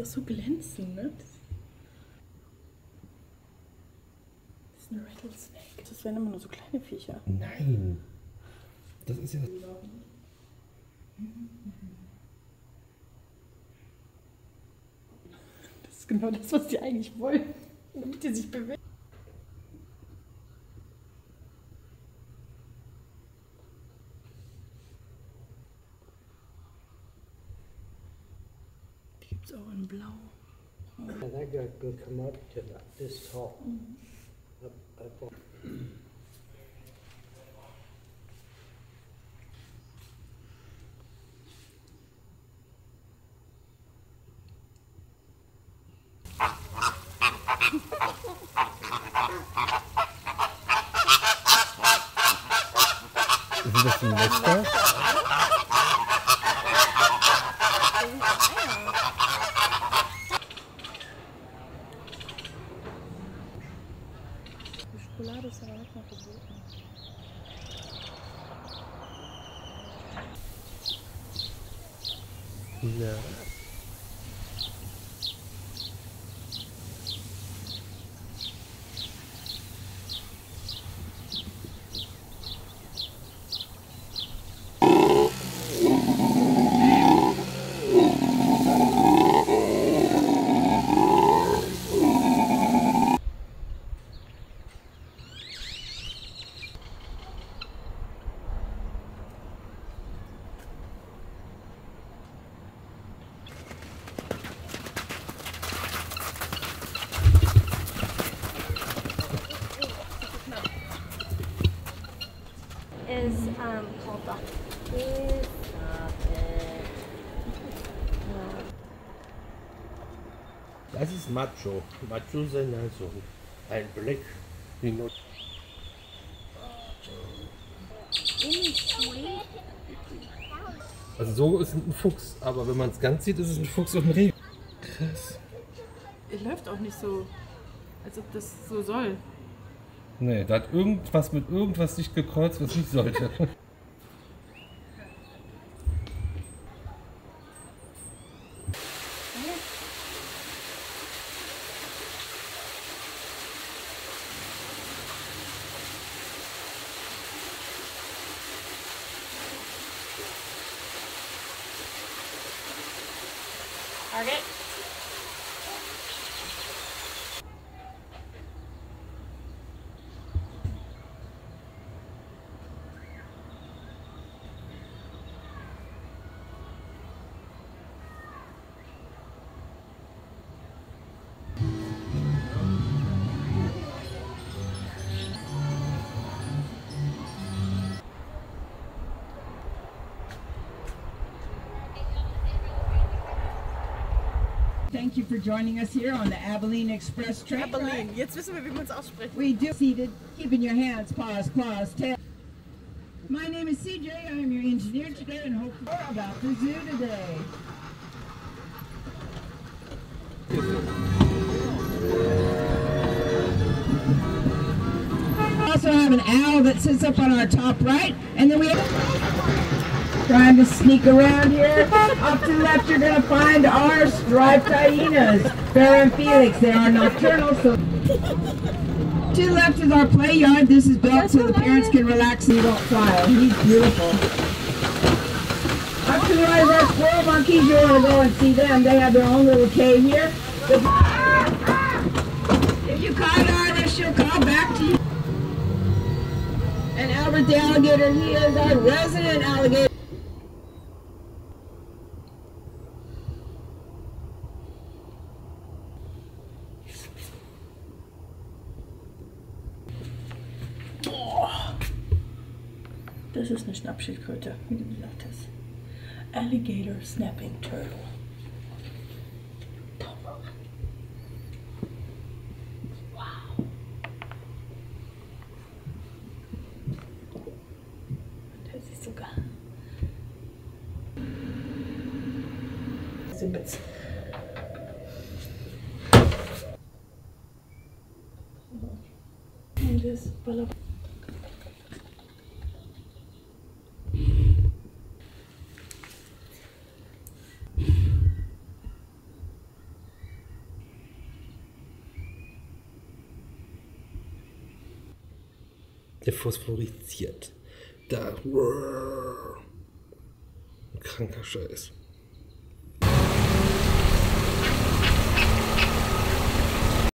Das ist so glänzend, ne? Das ist ein Rattlesnake. Das wären immer nur so kleine Viecher. Nein. Das ist ja... Das ist genau das, was die eigentlich wollen, damit die sich bewegen. Die gibt es auch in Blau. And that guy can come up to this tall. Up. Ist das ein Nester? Die Schokolade ist aber nicht mal verboten. Ja. Is Kontakt. Das ist Macho. Macho sind also ein Blick. Wie nur also so ist ein Fuchs, aber wenn man es ganz sieht, ist es ein Fuchs auf dem Reh. Krass. Es läuft auch nicht so, als ob das so soll. Nee, da hat irgendwas mit irgendwas sich gekreuzt, was nicht sollte. Okay. Thank you for joining us here on the Abilene Express train. Abilene. Jetzt wissen wir, wie man es ausspricht. We do seated, keeping your hands, paws, claws, tail. My name is CJ. I am your engineer today and hope more about the zoo today. We also have an owl that sits up on our top right, and then we have trying to sneak around here. Off to the left, you're going to find our striped hyenas, Farrah and Felix. They are nocturnal, so to the left is our play yard. This is built so the parents can relax and you don't fly. He's beautiful. Up to the right is our squirrel monkeys. You want to go and see them. They have their own little cave here. If you call her, she'll call back to you. And Albert the alligator, he is our resident alligator. Das ist eine Schnappschildkröte, wie du gesagt hast. Alligator Snapping Turtle. Wow. Der sieht sogar. Simbitz. Und das Baller. Der phosphorisiert. Da. Ein kranker Scheiß.